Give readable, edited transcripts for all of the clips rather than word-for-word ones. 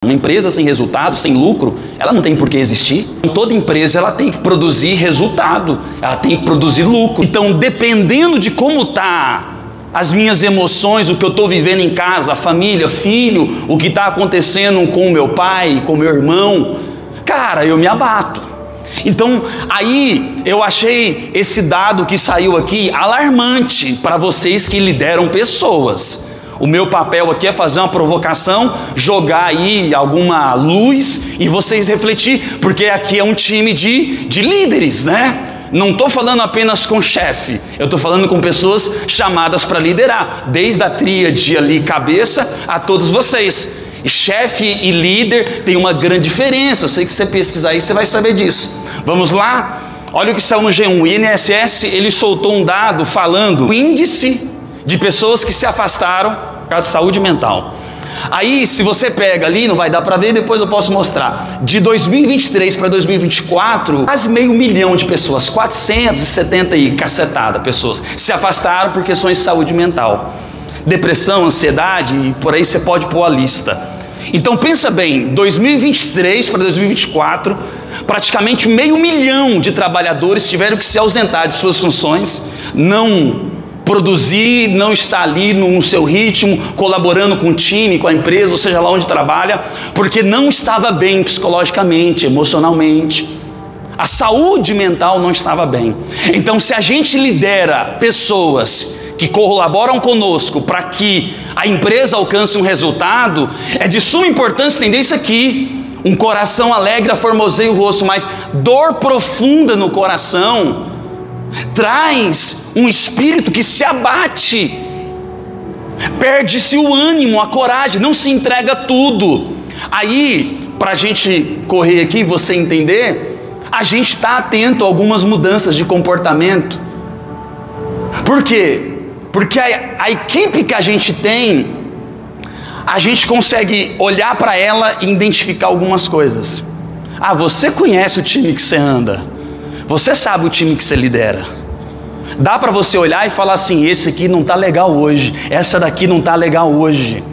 Uma empresa sem resultado, sem lucro, ela não tem por que existir. Toda empresa ela tem que produzir resultado, ela tem que produzir lucro. Então, dependendo de como está as minhas emoções, o que eu estou vivendo em casa, a família, filho, o que está acontecendo com o meu pai, com o meu irmão, cara, eu me abato. Então, aí eu achei esse dado que saiu aqui alarmante para vocês que lideram pessoas. O meu papel aqui é fazer uma provocação, jogar aí alguma luz e vocês refletir, porque aqui é um time de líderes, né? Não estou falando apenas com chefe, eu estou falando com pessoas chamadas para liderar, desde a tríade ali, cabeça, a todos vocês. Chefe e líder tem uma grande diferença, eu sei que você pesquisar aí, você vai saber disso. Vamos lá? Olha o que saiu no G1, o INSS, ele soltou um dado falando o índice de pessoas que se afastaram por causa de saúde mental. Aí, se você pega ali, não vai dar para ver, depois eu posso mostrar. De 2023 para 2024, quase 500 mil de pessoas, 470 e cacetada pessoas, se afastaram por questões de saúde mental. Depressão, ansiedade, e por aí você pode pôr a lista. Então pensa bem, 2023 para 2024, praticamente 500 mil de trabalhadores tiveram que se ausentar de suas funções, não produzir, não estar ali no seu ritmo, colaborando com o time, com a empresa, ou seja lá onde trabalha, porque não estava bem psicologicamente, emocionalmente. A saúde mental não estava bem. Então, se a gente lidera pessoas que colaboram conosco para que a empresa alcance um resultado, é de suma importância entender isso aqui. Um coração alegre aformoseia o rosto, mas dor profunda no coração traz um espírito que se abate, perde-se o ânimo, a coragem, não se entrega tudo. Aí, para a gente correr aqui, você entender, a gente está atento a algumas mudanças de comportamento. Por quê? Porque a equipe que a gente tem, a gente consegue olhar para ela e identificar algumas coisas. Ah, você conhece o time que você anda, você sabe o time que você lidera. Dá para você olhar e falar assim, esse aqui não está legal hoje, essa daqui não está legal hoje.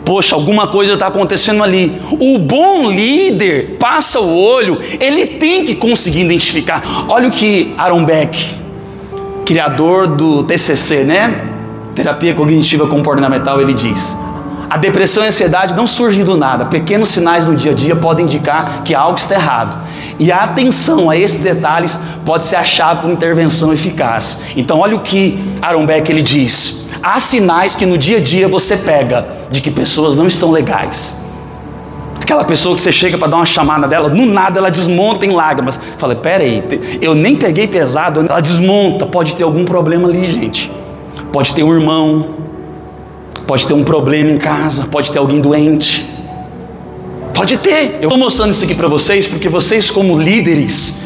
Poxa, alguma coisa está acontecendo ali. O bom líder passa o olho, ele tem que conseguir identificar. Olha o que Aaron Beck, criador do TCC, né? Terapia Cognitiva Comportamental, ele diz: a depressão e a ansiedade não surgem do nada. Pequenos sinais no dia a dia podem indicar que algo está errado. E a atenção a esses detalhes pode ser a chave para uma intervenção eficaz. Então olha o que Aaron Beck ele diz: há sinais que no dia a dia você pega de que pessoas não estão legais. Aquela pessoa que você chega para dar uma chamada dela, no nada ela desmonta em lágrimas. Fala, peraí, eu nem peguei pesado. Ela desmonta, pode ter algum problema ali, gente. Pode ter um irmão, pode ter um problema em casa, pode ter alguém doente. Pode ter. Eu estou mostrando isso aqui para vocês porque vocês, como líderes,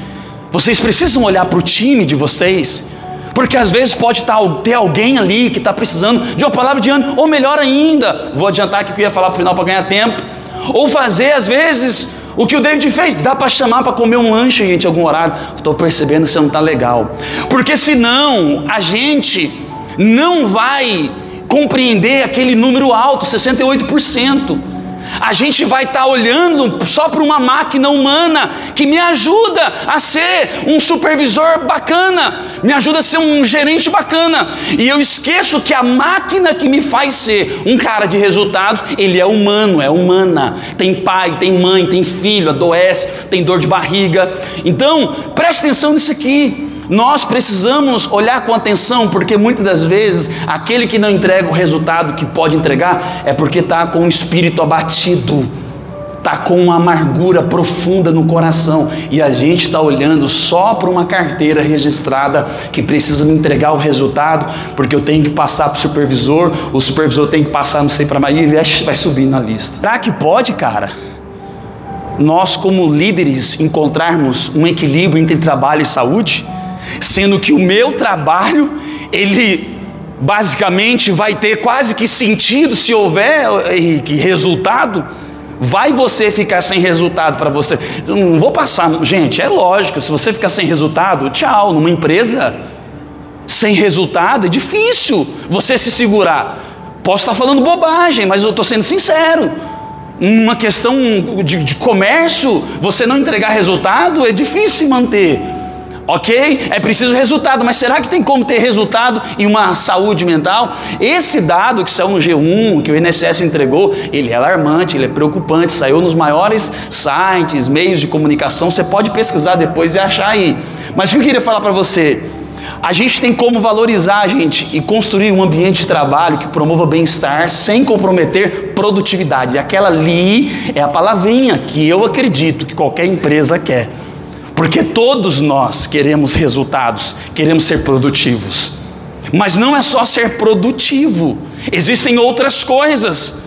vocês precisam olhar para o time de vocês, porque às vezes pode ter alguém ali que está precisando de uma palavra de ânimo, ou melhor ainda, vou adiantar aqui o que eu ia falar para o final para ganhar tempo, ou fazer às vezes o que o David fez, dá para chamar para comer um lanche, gente, em algum horário. Estou percebendo que você não está legal, porque senão a gente não vai compreender aquele número alto, 68%. A gente vai estar olhando só para uma máquina humana que me ajuda a ser um supervisor bacana, me ajuda a ser um gerente bacana, e eu esqueço que a máquina que me faz ser um cara de resultados, ele é humano, é humana, tem pai, tem mãe, tem filho, adoece, tem dor de barriga. Então preste atenção nisso aqui. Nós precisamos olhar com atenção, porque muitas das vezes aquele que não entrega o resultado que pode entregar é porque está com o espírito abatido, está com uma amargura profunda no coração, e a gente está olhando só para uma carteira registrada que precisa me entregar o resultado, porque eu tenho que passar para o supervisor tem que passar não sei para mais, e vai subir na lista. Será que pode, cara? Nós como líderes encontrarmos um equilíbrio entre trabalho e saúde? Sendo que o meu trabalho, ele basicamente vai ter quase que sentido se houver resultado. Vai você ficar sem resultado para você? Eu não vou passar, gente, é lógico, se você ficar sem resultado, tchau. Numa empresa sem resultado é difícil você se segurar. Posso estar falando bobagem, mas eu estou sendo sincero. Uma questão de comércio, você não entregar resultado, é difícil se manter. Ok? É preciso resultado, mas será que tem como ter resultado em uma saúde mental? Esse dado que saiu no G1, que o INSS entregou, ele é alarmante, ele é preocupante, saiu nos maiores sites, meios de comunicação, você pode pesquisar depois e achar aí. Mas o que eu queria falar para você? A gente tem como valorizar, gente, e construir um ambiente de trabalho que promova bem-estar sem comprometer produtividade. E aquela ali é a palavrinha que eu acredito que qualquer empresa quer. Porque todos nós queremos resultados, queremos ser produtivos. Mas não é só ser produtivo, existem outras coisas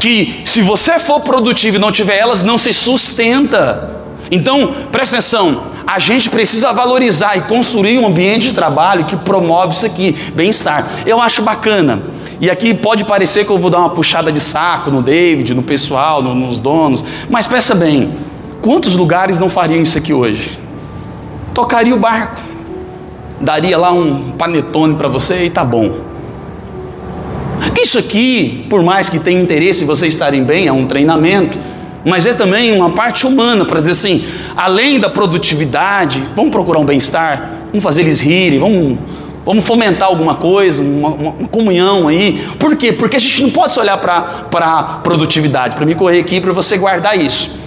que, se você for produtivo e não tiver elas, não se sustenta. Então, presta atenção, a gente precisa valorizar e construir um ambiente de trabalho que promove isso aqui, bem-estar. Eu acho bacana. E aqui pode parecer que eu vou dar uma puxada de saco no David, no pessoal, nos donos, mas pensa bem, quantos lugares não fariam isso aqui hoje? Tocaria o barco, daria lá um panetone para você e tá bom. Isso aqui, por mais que tenha interesse em vocês estarem bem, é um treinamento, mas é também uma parte humana, para dizer assim, além da produtividade, vamos procurar um bem-estar, vamos fazer eles rirem, vamos fomentar alguma coisa, uma comunhão aí. Por quê? Porque a gente não pode só olhar para produtividade, para me correr aqui, para você guardar isso.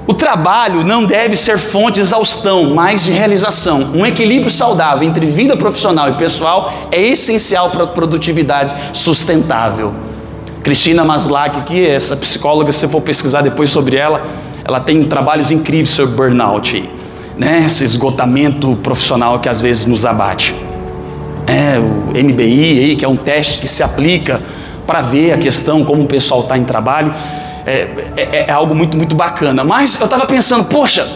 O trabalho não deve ser fonte de exaustão, mas de realização. Um equilíbrio saudável entre vida profissional e pessoal é essencial para a produtividade sustentável. Cristina Maslach aqui, essa psicóloga, se você for pesquisar depois sobre ela tem trabalhos incríveis sobre burnout, né? Esse esgotamento profissional que às vezes nos abate. O MBI aí, que é um teste que se aplica para ver a questão, como o pessoal está em trabalho, é algo muito, muito bacana. Mas eu estava pensando, poxa,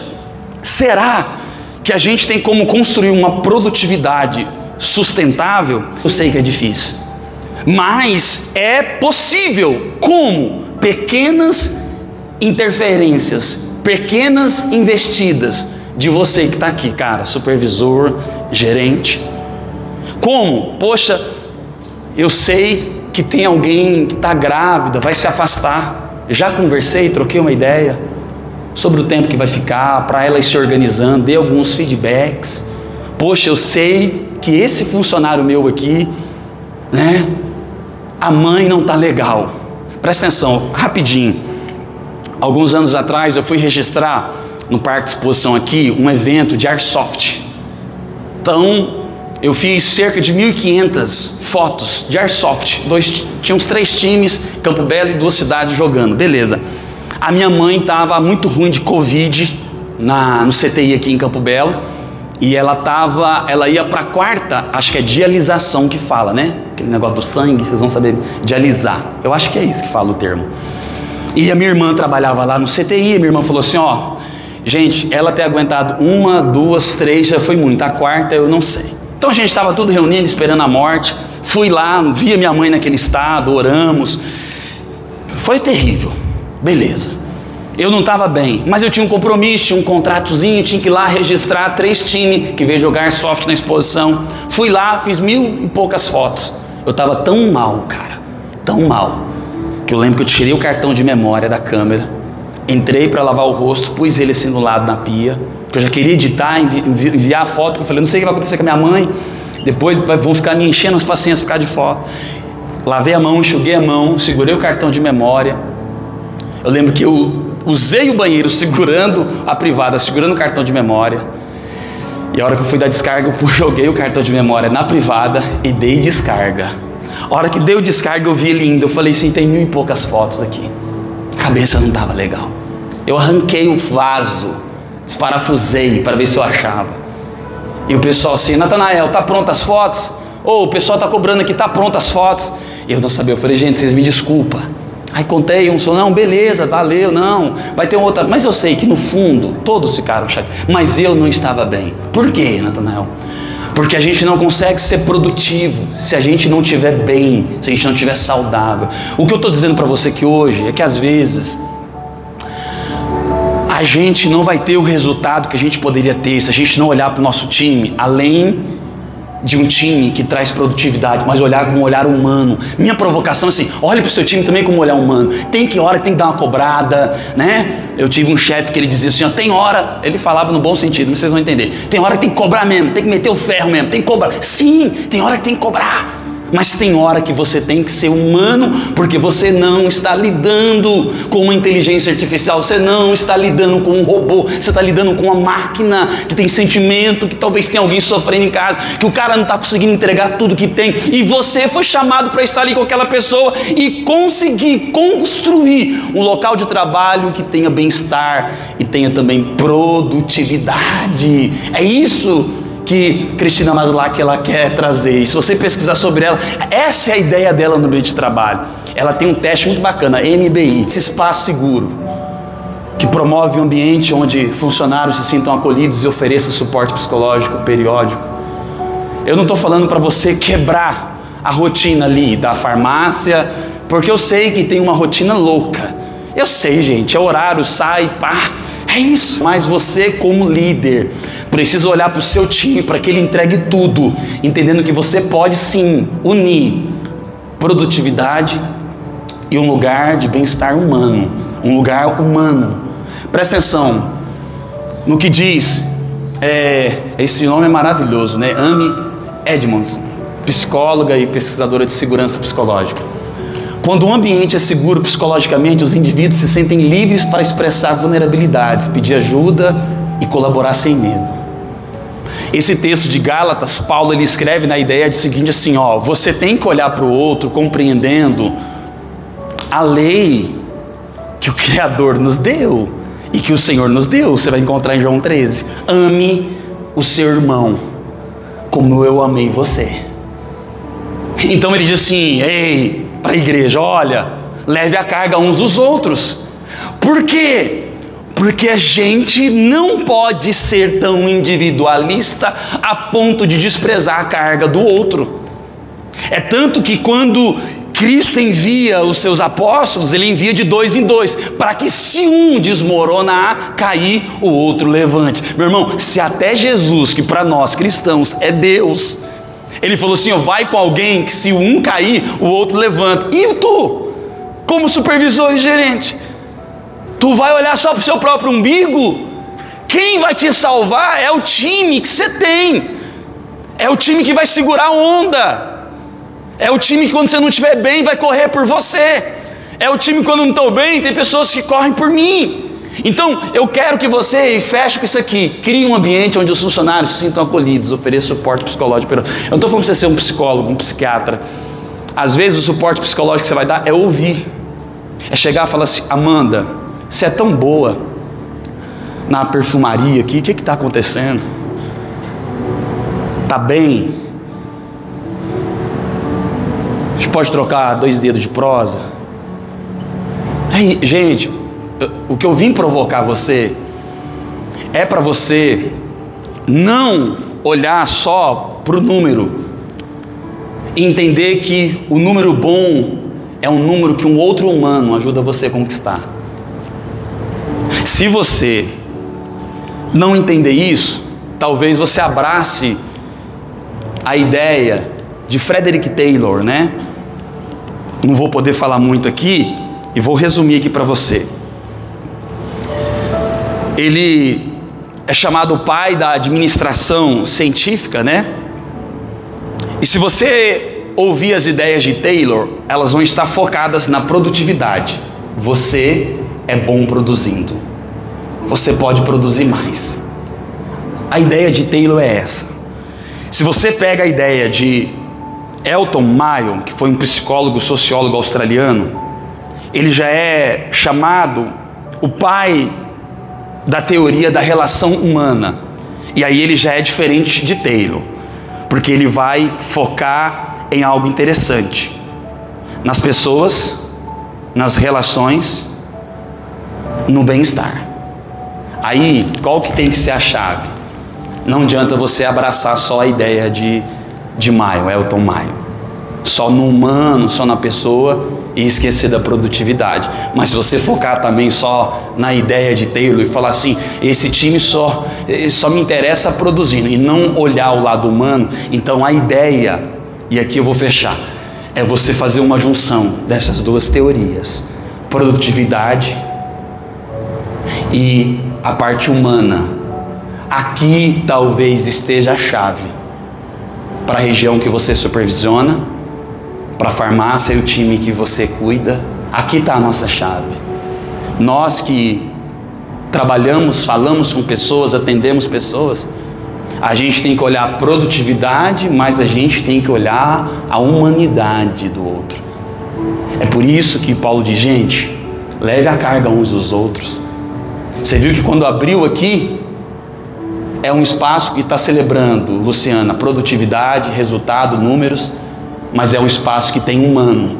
será que a gente tem como construir uma produtividade sustentável? Eu sei que é difícil, mas é possível. Como? Pequenas interferências, pequenas investidas de você que está aqui, cara, supervisor, gerente. Como? Poxa, eu sei que tem alguém que está grávida, vai se afastar. Já conversei, troquei uma ideia sobre o tempo que vai ficar, para ela ir se organizando, dei alguns feedbacks. Poxa, eu sei que esse funcionário meu aqui, né, a mãe não está legal. Presta atenção, rapidinho. Alguns anos atrás eu fui registrar no Parque de Exposição aqui um evento de Airsoft. Então, eu fiz cerca de 1.500 fotos de Airsoft. Tinha uns 3 times, Campo Belo e 2 cidades jogando, beleza. A minha mãe estava muito ruim de Covid no CTI aqui em Campo Belo. E ela ia para a 4ª, acho que é dialisação que fala, né? Aquele negócio do sangue, vocês vão saber, dialisar. Eu acho que é isso que fala o termo. E a minha irmã trabalhava lá no CTI, a minha irmã falou assim, gente, ela ter aguentado 1, 2, 3, já foi muito, a 4ª eu não sei. Então a gente estava tudo reunindo, esperando a morte. Fui lá, vi a minha mãe naquele estado, oramos. Foi terrível, beleza. Eu não estava bem, mas eu tinha um compromisso, tinha um contratozinho, tinha que ir lá registrar 3 times que veio jogar soft na exposição. Fui lá, fiz 1.000 e poucas fotos. Eu estava tão mal, cara, tão mal, que eu lembro que eu tirei o cartão de memória da câmera, entrei para lavar o rosto, pus ele assim do lado na pia, porque eu já queria editar, enviar a foto, porque eu falei, não sei o que vai acontecer com a minha mãe, depois vão ficar me enchendo as paciências por causa de foto. Lavei a mão, enxuguei a mão, segurei o cartão de memória. Eu lembro que eu usei o banheiro segurando a privada, segurando o cartão de memória. E a hora que eu fui dar descarga, eu joguei o cartão de memória na privada e dei descarga. A hora que dei o descarga, eu vi ele indo. Eu falei assim, tem 1.000 e poucas fotos aqui. A cabeça não estava legal. Eu arranquei o vaso, desparafusei para ver se eu achava. E o pessoal assim, Natanael, tá pronta as fotos? O pessoal tá cobrando aqui, tá pronta as fotos? E eu não sabia, eu falei, gente, vocês me desculpam. Aí contei, um falou, não, beleza, valeu, não, vai ter outra. Mas eu sei que no fundo, todos ficaram chateados, mas eu não estava bem. Por quê, Natanael? Porque a gente não consegue ser produtivo se a gente não estiver bem, se a gente não estiver saudável. O que eu estou dizendo para você aqui hoje é que às vezes a gente não vai ter o resultado que a gente poderia ter se a gente não olhar para o nosso time, além de um time que traz produtividade, mas olhar com um olhar humano. Minha provocação é assim, olhe para o seu time também com um olhar humano. Tem hora que tem que dar uma cobrada, né? Eu tive um chefe que ele dizia assim, ó, tem hora, ele falava no bom sentido, mas vocês vão entender. Tem hora que tem que cobrar mesmo, tem que meter o ferro mesmo, tem que cobrar. Sim, tem hora que tem que cobrar. Mas tem hora que você tem que ser humano, porque você não está lidando com uma inteligência artificial, você não está lidando com um robô, você está lidando com uma máquina que tem sentimento, que talvez tenha alguém sofrendo em casa, que o cara não está conseguindo entregar tudo que tem, e você foi chamado para estar ali com aquela pessoa e conseguir construir um local de trabalho que tenha bem-estar e tenha também produtividade. É isso que Cristina Maslach ela quer trazer. E se você pesquisar sobre ela, essa é a ideia dela no ambiente de trabalho. Ela tem um teste muito bacana, MBI, esse espaço seguro, que promove um ambiente onde funcionários se sintam acolhidos e ofereçam suporte psicológico periódico. Eu não estou falando para você quebrar a rotina ali da farmácia, porque eu sei que tem uma rotina louca. Eu sei, gente, é horário, sai, pá, é isso. Mas você como líder precisa olhar para o seu time para que ele entregue tudo, entendendo que você pode sim unir produtividade e um lugar de bem-estar humano, um lugar humano. Presta atenção no que diz, esse nome é maravilhoso, né? Amy Edmondson, psicóloga e pesquisadora de segurança psicológica. Quando um ambiente é seguro psicologicamente, os indivíduos se sentem livres para expressar vulnerabilidades, pedir ajuda e colaborar sem medo. Esse texto de Gálatas, Paulo ele escreve na ideia de seguinte assim, ó, você tem que olhar para o outro compreendendo a lei que o Criador nos deu e que o Senhor nos deu. Você vai encontrar em João 13. Ame o seu irmão como eu amei você. Então ele diz assim, ei, para a igreja, olha, leve a carga uns dos outros. Por quê? Porque a gente não pode ser tão individualista a ponto de desprezar a carga do outro. É tanto que quando Cristo envia os seus apóstolos, ele envia de 2 em 2, para que se um desmoronar, cair, o outro levante. Meu irmão, se até Jesus, que para nós cristãos é Deus, ele falou assim, ó, vai com alguém que se um cair, o outro levanta. E tu, como supervisor e gerente, tu vai olhar só para o seu próprio umbigo? Quem vai te salvar é o time que você tem, é o time que vai segurar a onda, é o time que quando você não estiver bem vai correr por você, é o time que quando não estou bem, tem pessoas que correm por mim. Então eu quero que você feche com isso aqui, crie um ambiente onde os funcionários se sintam acolhidos, ofereça suporte psicológico. Eu não estou falando para você ser um psicólogo, um psiquiatra. Às vezes o suporte psicológico que você vai dar é ouvir, é chegar e falar assim, Amanda, você é tão boa na perfumaria aqui, o que está acontecendo? Tá bem? A gente pode trocar 2 dedos de prosa? Aí, gente, o que eu vim provocar você é para você não olhar só para o número e entender que o número bom é um número que um outro humano ajuda você a conquistar. Se você não entender isso, talvez você abrace a ideia de Frederick Taylor, né? Não vou poder falar muito aqui e vou resumir aqui para você. Ele é chamado o pai da administração científica, né? E se você ouvir as ideias de Taylor, elas vão estar focadas na produtividade. Você é bom produzindo. Você pode produzir mais. A ideia de Taylor é essa. Se você pega a ideia de Elton Mayo, que foi um psicólogo, sociólogo australiano, ele já é chamado o pai da teoria da relação humana. E aí ele já é diferente de Taylor, porque ele vai focar em algo interessante, nas pessoas, nas relações, no bem-estar. Aí, qual que tem que ser a chave? Não adianta você abraçar só a ideia de Mayo, Elton Mayo, só no humano, só na pessoa, e esquecer da produtividade. Mas se você focar também só na ideia de Taylor e falar assim, esse time só me interessa produzindo, e não olhar o lado humano, então a ideia, e aqui eu vou fechar, é você fazer uma junção dessas duas teorias, produtividade e a parte humana. Aqui talvez esteja a chave para a região que você supervisiona, para a farmácia e o time que você cuida. Aqui está a nossa chave. Nós que trabalhamos, falamos com pessoas, atendemos pessoas, a gente tem que olhar a produtividade, mas a gente tem que olhar a humanidade do outro. É por isso que Paulo diz, gente, leve a carga uns dos outros. Você viu que quando abriu aqui, é um espaço que está celebrando, Luciana, produtividade, resultado, números, mas é um espaço que tem humano.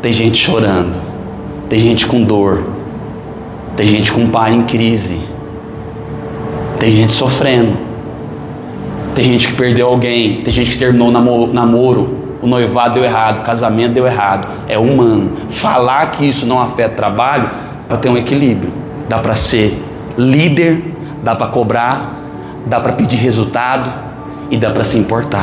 Tem gente chorando, tem gente com dor, tem gente com pai em crise, tem gente sofrendo, tem gente que perdeu alguém, tem gente que terminou o namoro, o noivado deu errado, o casamento deu errado. É humano. Falar que isso não afeta o trabalho, para ter um equilíbrio. Dá para ser líder, dá para cobrar, dá para pedir resultado e dá para se importar.